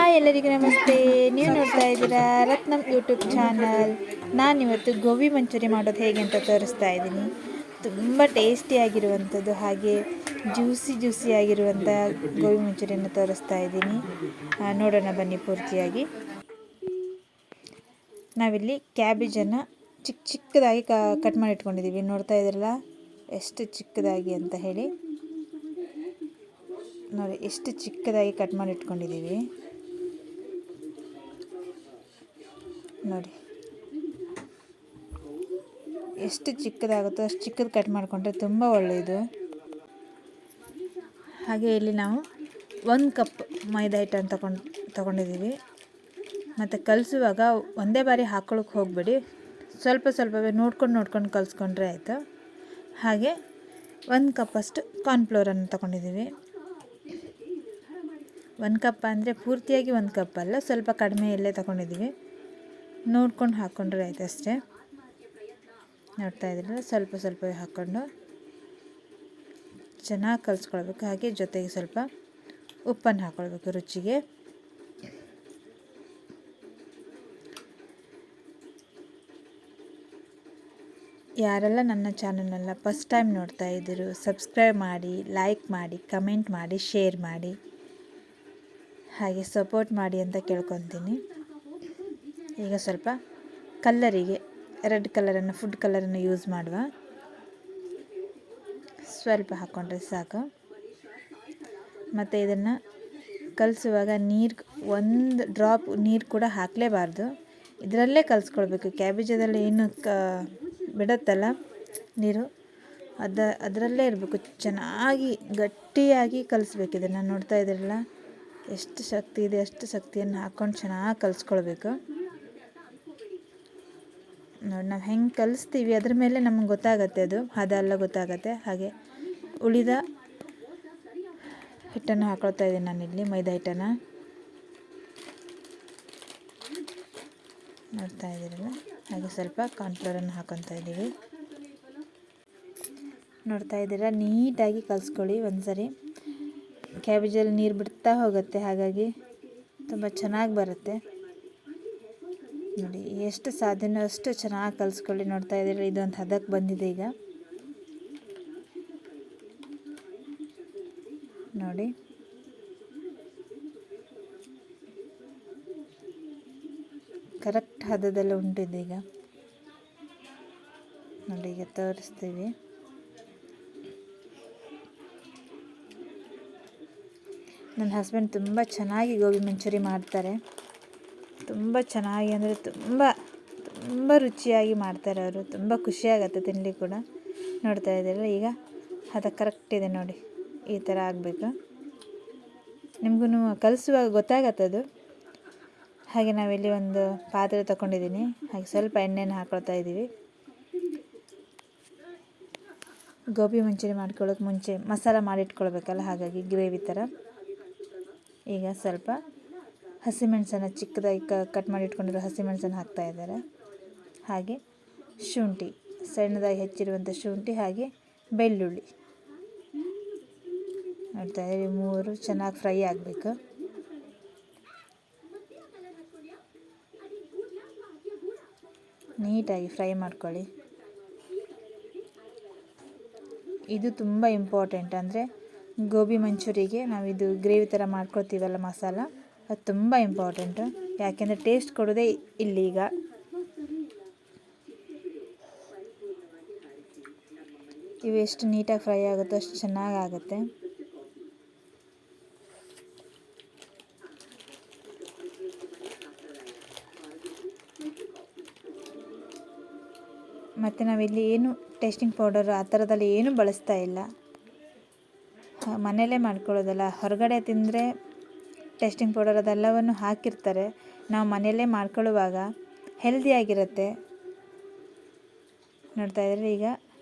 Hi ಎಲ್ಲರಿಗೂ ನಮಸ್ತೆ. ನೀವು ನೋಡ್ತಾ ಇದ್ದೀರಾ ರತ್ನಂ ಯೂಟ್ಯೂಬ್ ಚಾನಲ್. ನಾನಿವತ್ತು ಗೋಬಿ ಮಂಚೂರಿ ಮಾಡೋದು ಹೇಗೆ ಅಂತ ತೋರಿಸ್ತಾ ಇದ್ದೀನಿ. ತುಂಬ ಟೇಸ್ಟಿಯಾಗಿರುವಂಥದ್ದು ಹಾಗೆ ಜ್ಯೂಸಿ ಆಗಿರುವಂಥ ಗೋಬಿ ಮಂಚೂರಿಯನ್ನು ತೋರಿಸ್ತಾ ಇದ್ದೀನಿ. ನೋಡೋಣ ಬನ್ನಿ ಪೂರ್ತಿಯಾಗಿ. ನಾವಿಲ್ಲಿ ಕ್ಯಾಬೇಜನ್ನು ಚಿಕ್ಕದಾಗಿ ಕಟ್ ಮಾಡಿ ಇಟ್ಕೊಂಡಿದ್ದೀವಿ. ನೋಡ್ತಾ ಇದ್ದೀರಲ್ಲ ಎಷ್ಟು ಚಿಕ್ಕದಾಗಿ ಅಂತ ಹೇಳಿ. ನೋಡಿ ಎಷ್ಟು ಚಿಕ್ಕದಾಗಿ ಕಟ್ ಮಾಡಿ ಇಟ್ಕೊಂಡಿದ್ದೀವಿ ನೋಡಿ. ಎಷ್ಟು ಚಿಕ್ಕದಾಗುತ್ತೋ ಅಷ್ಟು ಚಿಕ್ಕದು ಕಟ್ ಮಾಡಿಕೊಂಡ್ರೆ ತುಂಬ ಒಳ್ಳೆಯದು. ಹಾಗೆ ಇಲ್ಲಿ ನಾವು 1 ಕಪ್ ಮೈದಾ ಹಿಟ್ಟನ್ನು ತಗೊಂಡಿದ್ದೀವಿ. ಮತ್ತು ಕಲಿಸುವಾಗ ಒಂದೇ ಬಾರಿ ಹಾಕೊಳ್ಳೋಕೆ ಹೋಗಬೇಡಿ, ಸ್ವಲ್ಪವೇ ನೋಡ್ಕೊಂಡು ಕಲಿಸ್ಕೊಂಡ್ರೆ ಆಯಿತು. ಹಾಗೆ 1 ಕಪ್ಪಷ್ಟು ಕಾರ್ನ್ಫ್ಲೋರನ್ನು ತಗೊಂಡಿದ್ದೀವಿ. 1 ಕಪ್ ಅಂದರೆ ಪೂರ್ತಿಯಾಗಿ 1 ಕಪ್ ಅಲ್ಲ, ಸ್ವಲ್ಪ ಕಡಿಮೆಯಲ್ಲೇ ತಗೊಂಡಿದ್ದೀವಿ. ನೋಡ್ಕೊಂಡು ಹಾಕ್ಕೊಂಡ್ರೆ ಆಯ್ತು ಅಷ್ಟೇ. ನೋಡ್ತಾ ಇದ್ದೀರಲ್ಲ, ಸ್ವಲ್ಪವೇ ಹಾಕ್ಕೊಂಡು ಚೆನ್ನಾಗಿ ಕಲಿಸ್ಕೊಳ್ಬೇಕು. ಹಾಗೆ ಜೊತೆಗೆ ಸ್ವಲ್ಪ ಉಪ್ಪನ್ನು ಹಾಕ್ಕೊಳ್ಬೇಕು ರುಚಿಗೆ. ಯಾರೆಲ್ಲ ನನ್ನ ಚಾನಲ್ನೆಲ್ಲ ಫಸ್ಟ್ ಟೈಮ್ ನೋಡ್ತಾ ಇದ್ದೀರೋ ಸಬ್ಸ್ಕ್ರೈಬ್ ಮಾಡಿ, ಲೈಕ್ ಮಾಡಿ, ಕಮೆಂಟ್ ಮಾಡಿ, ಶೇರ್ ಮಾಡಿ, ಹಾಗೆ ಸಪೋರ್ಟ್ ಮಾಡಿ ಅಂತ ಕೇಳ್ಕೊತೀನಿ. ಈಗ ಸ್ವಲ್ಪ ಕಲ್ಲರಿಗೆ ರೆಡ್ ಕಲರನ್ನು, ಫುಡ್ ಕಲರನ್ನು ಯೂಸ್ ಮಾಡುವ. ಸ್ವಲ್ಪ ಹಾಕ್ಕೊಂಡ್ರೆ ಸಾಕು. ಮತ್ತು ಇದನ್ನು ಕಲಿಸುವಾಗ ಒಂದು ಡ್ರಾಪ್ ನೀರು ಕೂಡ ಹಾಕಲೇಬಾರ್ದು, ಇದರಲ್ಲೇ ಕಲಿಸ್ಕೊಳ್ಬೇಕು. ಕ್ಯಾಬೇಜದಲ್ಲಿ ಏನು ಬಿಡುತ್ತಲ್ಲ ನೀರು, ಅದರಲ್ಲೇ ಇರಬೇಕು. ಚೆನ್ನಾಗಿ ಗಟ್ಟಿಯಾಗಿ ಕಲಿಸ್ಬೇಕು. ಇದನ್ನು ನೋಡ್ತಾ ಇದ್ದೀರಲ್ಲ, ಎಷ್ಟು ಶಕ್ತಿ ಇದೆ ಅಷ್ಟು ಶಕ್ತಿಯನ್ನು ಹಾಕ್ಕೊಂಡು ಚೆನ್ನಾಗಿ ಕಲಿಸ್ಕೊಳ್ಬೇಕು. ನೋಡಿ, ನಾವು ಹೆಂಗೆ ಕಲಿಸ್ತೀವಿ ಅದ್ರ ಮೇಲೆ ನಮಗೆ ಗೊತ್ತಾಗತ್ತೆ, ಅದು ಹದ ಎಲ್ಲ ಗೊತ್ತಾಗತ್ತೆ. ಹಾಗೆ ಉಳಿದ ಹಿಟ್ಟನ್ನು ಹಾಕೊಳ್ತಾ ಇದ್ದೀನಿ ನಾನಿಲ್ಲಿ, ಮೈದಾ ಹಿಟ್ಟನ್ನು. ನೋಡ್ತಾ ಇದ್ದೀರಲ್ಲ, ಹಾಗೆ ಸ್ವಲ್ಪ ಕಾರ್ನ್ಫ್ಲೋರನ್ನು ಹಾಕೊತಾ ಇದ್ದೀವಿ. ನೋಡ್ತಾ ಇದ್ದೀರಾ, ನೀಟಾಗಿ ಕಲಿಸ್ಕೊಳ್ಳಿ ಒಂದ್ಸರಿ. ಕ್ಯಾಬೇಜಲ್ಲಿ ನೀರು ಬಿಡ್ತಾ ಹೋಗುತ್ತೆ, ಹಾಗಾಗಿ ತುಂಬ ಚೆನ್ನಾಗಿ ಬರುತ್ತೆ. ನೋಡಿ, ಎಷ್ಟು ಸಾಧ್ಯನೋ ಅಷ್ಟು ಚೆನ್ನಾಗಿ ಕಲಿಸ್ಕೊಳ್ಳಿ. ನೋಡ್ತಾ ಇದ್ದೀರಾ, ಇದೊಂದು ಹದಕ್ಕೆ ಬಂದಿದೆ. ಈಗ ನೋಡಿ, ಕರೆಕ್ಟ್ ಹದದಲ್ಲಿ ಉಂಟಿದೆ. ಈಗ ನೋಡಿ, ಈಗ ತೋರಿಸ್ತೀವಿ. ನನ್ನ ಹಸ್ಬೆಂಡ್ ತುಂಬ ಚೆನ್ನಾಗಿ ಗೋಬಿ ಮಂಚೂರಿ ಮಾಡ್ತಾರೆ. ತುಂಬ ಚೆನ್ನಾಗಿ ಅಂದರೆ ತುಂಬ ರುಚಿಯಾಗಿ ಮಾಡ್ತಾರೆ ಅವರು. ತುಂಬ ಖುಷಿಯಾಗತ್ತೆ ತಿನ್ನಲಿಕ್ಕೆ ಕೂಡ. ನೋಡ್ತಾ ಇದ್ದೀರಲ್ಲ, ಈಗ ಅದು ಕರೆಕ್ಟ್ ಇದೆ ನೋಡಿ, ಈ ಥರ ಆಗಬೇಕು. ನಿಮಗೂ ಕಲಿಸುವಾಗ ಗೊತ್ತಾಗತ್ತದು. ಹಾಗೆ ನಾವಿಲ್ಲಿ ಒಂದು ಪಾತ್ರೆ ತಗೊಂಡಿದ್ದೀನಿ. ಹಾಗೆ ಸ್ವಲ್ಪ ಎಣ್ಣೆನ ಹಾಕ್ಕೊಳ್ತಾ ಇದ್ದೀವಿ. ಗೋಬಿ ಮಂಚೂರಿ ಮಾಡ್ಕೊಳ್ಳೋಕೆ ಮುಂಚೆ ಮಸಾಲ ಮಾಡಿಟ್ಕೊಳ್ಬೇಕಲ್ಲ, ಹಾಗಾಗಿ ಗ್ರೇವಿ ಥರ. ಈಗ ಸ್ವಲ್ಪ ಹಸಿಮೆಣಸನ್ನು ಚಿಕ್ಕದಾಗಿ ಕಟ್ ಮಾಡಿ ಇಟ್ಕೊಂಡಿರೋ ಹಸಿಮೆಣಸನ್ನು ಹಾಕ್ತಾ ಇದ್ದಾರೆ. ಹಾಗೆ ಶುಂಠಿ, ಸಣ್ಣದಾಗಿ ಹೆಚ್ಚಿರುವಂಥ ಶುಂಠಿ, ಹಾಗೆ ಬೆಳ್ಳುಳ್ಳಿ. ನೋಡ್ತಾ ಇದ್ದೀವಿ, 3 ಚೆನ್ನಾಗಿ ಫ್ರೈ ಆಗಬೇಕು. ನೀಟಾಗಿ ಫ್ರೈ ಮಾಡ್ಕೊಳ್ಳಿ. ಇದು ತುಂಬ ಇಂಪಾರ್ಟೆಂಟ್. ಅಂದರೆ ಗೋಬಿ ಮಂಚೂರಿಗೆ ನಾವಿದು ಗ್ರೇವಿ ಥರ ಮಾಡ್ಕೊಳ್ತೀವಲ್ಲ ಮಸಾಲ, ಅದು ತುಂಬ ಇಂಪಾರ್ಟೆಂಟು. ಯಾಕೆಂದರೆ ಟೇಸ್ಟ್ ಕೊಡೋದೇ ಇಲ್ಲಿ. ಈಗ ಇವು ಎಷ್ಟು ನೀಟಾಗಿ ಫ್ರೈ ಆಗುತ್ತೋ ಅಷ್ಟು ಚೆನ್ನಾಗಿ ಆಗುತ್ತೆ. ಮತ್ತು ನಾವಿಲ್ಲಿ ಏನು ಟೇಸ್ಟಿಂಗ್ ಪೌಡರ್ ಆ ಥರದಲ್ಲಿ ಏನೂ ಬಳಸ್ತಾ ಇಲ್ಲ, ಮನೆಯಲ್ಲೇ ಮಾಡ್ಕೊಳ್ಳೋದಲ್ಲ. ಹೊರಗಡೆ ತಿಂದರೆ ಟೇಸ್ಟಿಂಗ್ ಪೌಡರ್ ಅದೆಲ್ಲವನ್ನು ಹಾಕಿರ್ತಾರೆ. ನಾವು ಮನೆಯಲ್ಲೇ ಮಾಡ್ಕೊಳ್ಳುವಾಗ ಹೆಲ್ದಿಯಾಗಿರುತ್ತೆ. ನೋಡ್ತಾ ಇದ್ದರೆ ಈಗ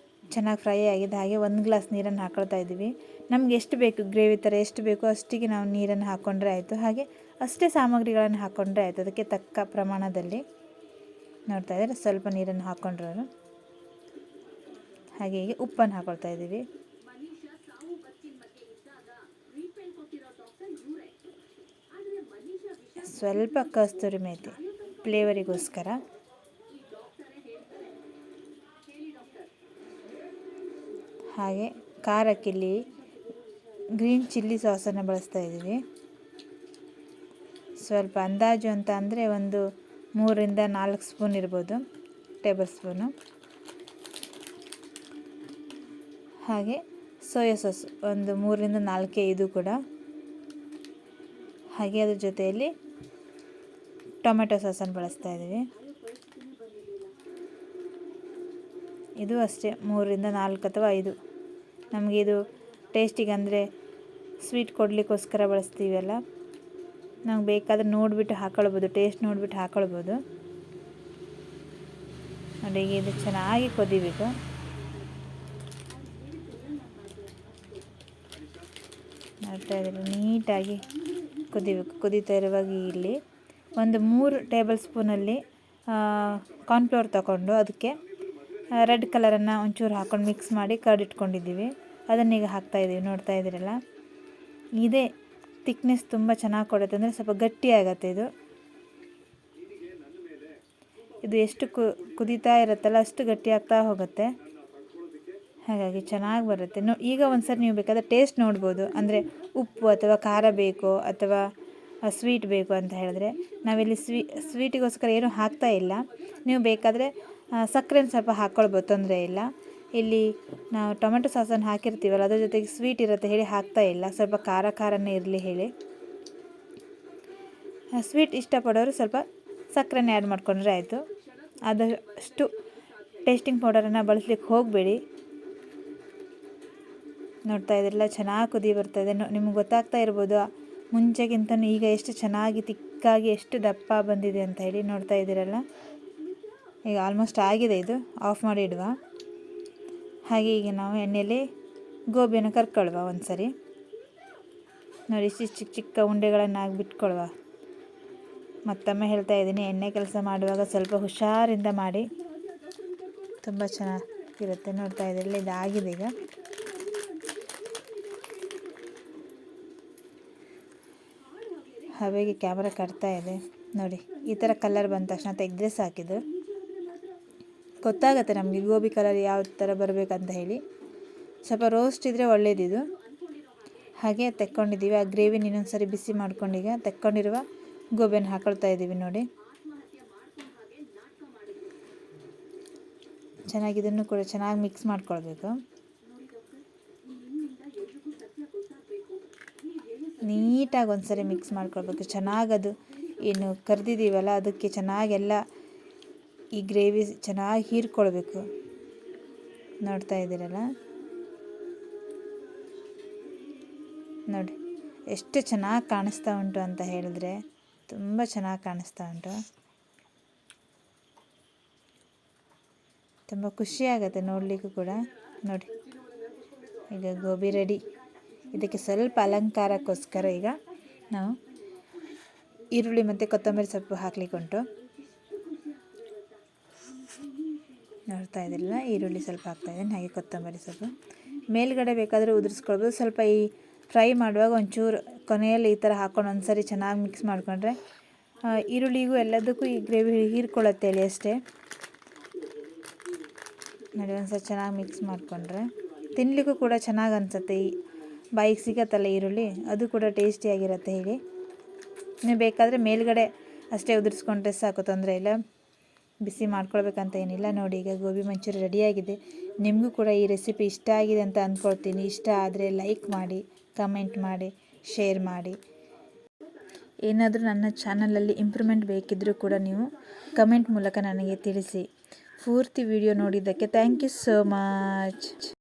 ಚೆನ್ನಾಗಿ ಫ್ರೈ ಆಗಿದೆ. ಹಾಗೆ 1 ಗ್ಲಾಸ್ ನೀರನ್ನು ಹಾಕ್ಕೊಳ್ತಾ ಇದ್ದೀವಿ. ನಮ್ಗೆ ಎಷ್ಟು ಬೇಕು ಗ್ರೇವಿ ಥರ ಎಷ್ಟು ಬೇಕೋ ಅಷ್ಟಿಗೆ ನಾವು ನೀರನ್ನು ಹಾಕ್ಕೊಂಡ್ರೆ ಆಯಿತು. ಹಾಗೆ ಅಷ್ಟೇ ಸಾಮಗ್ರಿಗಳನ್ನು ಹಾಕ್ಕೊಂಡ್ರೆ ಆಯಿತು, ಅದಕ್ಕೆ ತಕ್ಕ ಪ್ರಮಾಣದಲ್ಲಿ. ನೋಡ್ತಾ ಇದ್ದರೆ ಸ್ವಲ್ಪ ನೀರನ್ನು ಹಾಕ್ಕೊಂಡ್ರು. ಹಾಗೆ ಈಗ ಉಪ್ಪನ್ನು ಹಾಕ್ಕೊಳ್ತಾ ಇದ್ದೀವಿ. ಸ್ವಲ್ಪ ಕಸ್ತೂರಿ ಮೇಥಿ ಫ್ಲೇವರಿಗೋಸ್ಕರ. ಹಾಗೆ ಖಾರಕ್ಕಿಲ್ಲಿ ಗ್ರೀನ್ ಚಿಲ್ಲಿ ಸಾಸನ್ನು ಬಳಸ್ತಾ ಇದ್ದೀವಿ. ಸ್ವಲ್ಪ ಅಂದಾಜು ಅಂತ ಅಂದರೆ ಒಂದು 3ರಿಂದ 4 ಸ್ಪೂನ್ ಇರ್ಬೋದು, ಟೇಬಲ್ ಸ್ಪೂನು. ಹಾಗೆ ಸೋಯಾ ಸಾಸ್ ಒಂದು 3ರಿಂದ 4 ಇದು ಕೂಡ. ಹಾಗೆ ಅದ್ರ ಜೊತೆಯಲ್ಲಿ ಟೊಮೆಟೊ ಸಾಸನ್ನು ಬಳಸ್ತಾ ಇದ್ದೀವಿ. ಇದು ಅಷ್ಟೇ 3ರಿಂದ 4 ಅಥವಾ 5. ನಮಗೆ ಇದು ಟೇಸ್ಟಿಗೆ ಅಂದರೆ ಸ್ವೀಟ್ ಕೊಡಲಿಕ್ಕೋಸ್ಕರ ಬಳಸ್ತೀವಲ್ಲ, ನಮ್ಗೆ ಬೇಕಾದರೆ ನೋಡಿಬಿಟ್ಟು ಹಾಕ್ಕೊಳ್ಬೋದು, ಟೇಸ್ಟ್ ನೋಡಿಬಿಟ್ಟು ಹಾಕ್ಕೊಳ್ಬೋದು. ನೋಡಿ, ಈಗ ಇದು ಚೆನ್ನಾಗಿ ಕುದಿಬೇಕು. ನೋಡ್ತಾ ಇದ್ದೀವಿ, ನೀಟಾಗಿ ಕುದಿಬೇಕು. ಕುದೀತಾ ಇರುವಾಗ ಇಲ್ಲಿ ಒಂದು 3 ಟೇಬಲ್ ಸ್ಪೂನಲ್ಲಿ ಕಾರ್ನ್ಫ್ಲೋರ್ ತಗೊಂಡು ಅದಕ್ಕೆ ರೆಡ್ ಕಲರನ್ನು ಒಂಚೂರು ಹಾಕ್ಕೊಂಡು ಮಿಕ್ಸ್ ಮಾಡಿ ಕರ್ಡಿಟ್ಕೊಂಡಿದ್ದೀವಿ. ಅದನ್ನೀಗ ಹಾಕ್ತಾಯಿದ್ದೀವಿ. ನೋಡ್ತಾ ಇದ್ದೀರಲ್ಲ, ಇದೇ ತಿಕ್ನೆಸ್ ತುಂಬ ಚೆನ್ನಾಗಿ ಕೊಡುತ್ತೆ, ಅಂದರೆ ಸ್ವಲ್ಪ ಗಟ್ಟಿ ಆಗುತ್ತೆ ಇದು. ಇದು ಎಷ್ಟು ಕುದೀತಾ ಇರುತ್ತಲ್ಲ ಅಷ್ಟು ಗಟ್ಟಿ ಆಗ್ತಾ ಹೋಗುತ್ತೆ. ಹಾಗಾಗಿ ಚೆನ್ನಾಗಿ ಬರುತ್ತೆ. ಈಗ ಒಂದ್ಸರಿ ನೀವು ಬೇಕಾದರೆ ಟೇಸ್ಟ್ ನೋಡ್ಬೋದು, ಅಂದರೆ ಉಪ್ಪು ಅಥವಾ ಖಾರ ಬೇಕೋ ಅಥವಾ ಸ್ವೀಟ್ ಬೇಕು ಅಂತ ಹೇಳಿದ್ರೆ. ನಾವಿಲ್ಲಿ ಸ್ವೀಟಿಗೋಸ್ಕರ ಏನೂ ಹಾಕ್ತಾ ಇಲ್ಲ. ನೀವು ಬೇಕಾದರೆ ಸಕ್ಕರೆನ ಸ್ವಲ್ಪ ಹಾಕ್ಕೊಳ್ಬೋದು, ತೊಂದರೆ ಇಲ್ಲ. ಇಲ್ಲಿ ನಾವು ಟೊಮೆಟೊ ಸಾಸನ್ನು ಹಾಕಿರ್ತೀವಲ್ಲ, ಅದ್ರ ಜೊತೆಗೆ ಸ್ವೀಟ್ ಇರುತ್ತೆ ಹೇಳಿ ಹಾಕ್ತಾ ಇಲ್ಲ, ಸ್ವಲ್ಪ ಖಾರನೇ ಇರಲಿ ಹೇಳಿ. ಸ್ವೀಟ್ ಇಷ್ಟಪಡೋರು ಸ್ವಲ್ಪ ಸಕ್ಕರೆನೇ ಆ್ಯಡ್ ಮಾಡ್ಕೊಂಡ್ರೆ ಆಯಿತು. ಆದಷ್ಟು ಟೇಸ್ಟಿಂಗ್ ಪೌಡರನ್ನು ಬಳಸ್ಲಿಕ್ಕೆ ಹೋಗಬೇಡಿ. ನೋಡ್ತಾ ಇದ್ರಲ್ಲ, ಚೆನ್ನಾಗಿ ಕುದಿ ಬರ್ತಾಯಿದೆ. ನಿಮ್ಗೆ ಗೊತ್ತಾಗ್ತಾ ಇರ್ಬೋದು ಮುಂಚೆಗಿಂತನೂ ಈಗ ಎಷ್ಟು ಚೆನ್ನಾಗಿ ತಿಕ್ಕಾಗಿ ಎಷ್ಟು ದಪ್ಪ ಬಂದಿದೆ ಅಂತ ಹೇಳಿ. ನೋಡ್ತಾ ಇದ್ದೀರಲ್ಲ, ಈಗ ಆಲ್ಮೋಸ್ಟ್ ಆಗಿದೆ. ಇದು ಆಫ್ ಮಾಡಿ ಇಡುವ. ಹಾಗೆ ಈಗ ನಾವು ಎಣ್ಣೆಯಲ್ಲಿ ಗೋಬಿಯನ್ನು ಕರ್ಕೊಳ್ವ ಒಂದ್ಸರಿ. ನೋಡಿ, ಚಿಕ್ಕ ಚಿಕ್ಕ ಉಂಡೆಗಳನ್ನಾಗಿ ಬಿಟ್ಕೊಳ್ವ. ಮತ್ತೊಮ್ಮೆ ಹೇಳ್ತಾ ಇದ್ದೀನಿ, ಎಣ್ಣೆ ಕೆಲಸ ಮಾಡುವಾಗ ಸ್ವಲ್ಪ ಹುಷಾರಿಂದ ಮಾಡಿ, ತುಂಬ ಚೆನ್ನಾಗಿರುತ್ತೆ. ನೋಡ್ತಾ ಇದ್ದೀರಲ್ಲ, ಇದಾಗಿದೆ. ಈಗ ಹವೆಗೆ ಕ್ಯಾಮ್ರಾ ಕಟ್ತಾ ಇದೆ. ನೋಡಿ, ಈ ಥರ ಕಲರ್ ಬಂದ ತಕ್ಷಣ ತೆಗೆದ್ರೆ ಸಾಕಿದ್ದು. ಗೊತ್ತಾಗುತ್ತೆ ನಮಗೆ ಗೋಬಿ ಕಲರ್ ಯಾವ ಥರ ಬರಬೇಕಂತ ಹೇಳಿ. ಸ್ವಲ್ಪ ರೋಸ್ಟ್ ಇದ್ದರೆ ಒಳ್ಳೇದಿದು. ಹಾಗೆ ತೆಕ್ಕೊಂಡಿದ್ದೀವಿ. ಆ ಗ್ರೇವಿನ ಇನ್ನೊಂದು ಸರಿ ಬಿಸಿ ಮಾಡ್ಕೊಂಡೀಗ ತೆಕ್ಕೊಂಡಿರುವ ಗೋಬಿಯನ್ನು ಹಾಕೊಳ್ತಾ ಇದ್ದೀವಿ. ನೋಡಿ, ಚೆನ್ನಾಗಿ ಇದನ್ನು ಕೂಡ ಚೆನ್ನಾಗಿ ಮಿಕ್ಸ್ ಮಾಡ್ಕೊಳ್ಬೇಕು. ನೀಟಾಗಿ ಒಂದ್ಸರಿ ಮಿಕ್ಸ್ ಮಾಡ್ಕೊಳ್ಬೇಕು. ಚೆನ್ನಾಗದು ಏನು ಕರೆದಿದ್ದೀವಲ್ಲ ಅದಕ್ಕೆ ಚೆನ್ನಾಗೆಲ್ಲ ಈ ಗ್ರೇವಿ ಚೆನ್ನಾಗಿ ಹೀರ್ಕೊಳ್ಬೇಕು. ನೋಡ್ತಾ ಇದ್ದೀರಲ್ಲ, ನೋಡಿ ಎಷ್ಟು ಚೆನ್ನಾಗಿ ಕಾಣಿಸ್ತಾ ಉಂಟು ಅಂತ ಹೇಳಿದ್ರೆ, ತುಂಬ ಚೆನ್ನಾಗಿ ಕಾಣಿಸ್ತಾ ಉಂಟು. ತುಂಬ ಖುಷಿಯಾಗತ್ತೆ ನೋಡಲಿಕ್ಕೂ ಕೂಡ. ನೋಡಿ, ಈಗ ಗೋಬಿ ರೆಡಿ. ಇದಕ್ಕೆ ಸ್ವಲ್ಪ ಅಲಂಕಾರಕ್ಕೋಸ್ಕರ ಈಗ ನಾವು ಈರುಳ್ಳಿ ಮತ್ತು ಕೊತ್ತಂಬರಿ ಸೊಪ್ಪು ಹಾಕ್ಲಿಕ್ಕೆ ಉಂಟು. ನೋಡ್ತಾ ಇದ್ದಿಲ್ಲ, ಈರುಳ್ಳಿ ಸ್ವಲ್ಪ ಹಾಕ್ತಾಯಿದ್ದೀನಿ, ಹಾಗೆ ಕೊತ್ತಂಬರಿ ಸೊಪ್ಪು ಮೇಲ್ಗಡೆ ಬೇಕಾದರೆ ಉದುರಿಸ್ಕೊಳ್ಬೋದು. ಸ್ವಲ್ಪ ಈ ಫ್ರೈ ಮಾಡುವಾಗ ಒಂಚೂರು ಕೊನೆಯಲ್ಲಿ ಈ ಥರ ಹಾಕ್ಕೊಂಡು ಒಂದ್ಸರಿ ಚೆನ್ನಾಗಿ ಮಿಕ್ಸ್ ಮಾಡಿಕೊಂಡ್ರೆ ಈರುಳ್ಳಿಗೂ ಎಲ್ಲದಕ್ಕೂ ಈ ಗ್ರೇವಿ ಹೀರ್ಕೊಳ್ಳುತ್ತೆ ಹೇಳಿ ಅಷ್ಟೇ. ನೋಡಿ, ಒಂದ್ಸರಿ ಚೆನ್ನಾಗಿ ಮಿಕ್ಸ್ ಮಾಡಿಕೊಂಡ್ರೆ ತಿನ್ನಲಿಕ್ಕೂ ಕೂಡ ಚೆನ್ನಾಗಿ ಅನಿಸುತ್ತೆ. ಈ ಬಾಯಿಗೆ ಸಿಗತ್ತಲ್ಲ ಈರುಳ್ಳಿ, ಅದು ಕೂಡ ಟೇಸ್ಟಿಯಾಗಿರುತ್ತೆ ಹೇಳಿ. ನೀವು ಬೇಕಾದರೆ ಮೇಲ್ಗಡೆ ಅಷ್ಟೇ ಉದುರಿಸ್ಕೊಂಡ್ರೆ ಸಾಕು, ತೊಂದರೆ ಇಲ್ಲ. ಬಿಸಿ ಮಾಡ್ಕೊಳ್ಬೇಕಂತ ಏನಿಲ್ಲ. ನೋಡಿ, ಈಗ ಗೋಬಿ ಮಂಚೂರಿ ರೆಡಿಯಾಗಿದೆ. ನಿಮಗೂ ಕೂಡ ಈ ರೆಸಿಪಿ ಇಷ್ಟ ಆಗಿದೆ ಅಂತ ಅಂದ್ಕೊಳ್ತೀನಿ. ಇಷ್ಟ ಆದರೆ ಲೈಕ್ ಮಾಡಿ, ಕಮೆಂಟ್ ಮಾಡಿ, ಶೇರ್ ಮಾಡಿ. ಏನಾದರೂ ನನ್ನ ಚಾನಲಲ್ಲಿ ಇಂಪ್ರೂವ್ಮೆಂಟ್ ಬೇಕಿದ್ದರೂ ಕೂಡ ನೀವು ಕಮೆಂಟ್ ಮೂಲಕ ನನಗೆ ತಿಳಿಸಿ. ಪೂರ್ತಿ ವಿಡಿಯೋ ನೋಡಿದ್ದಕ್ಕೆ ಥ್ಯಾಂಕ್ ಯು ಸೋ ಮಚ್.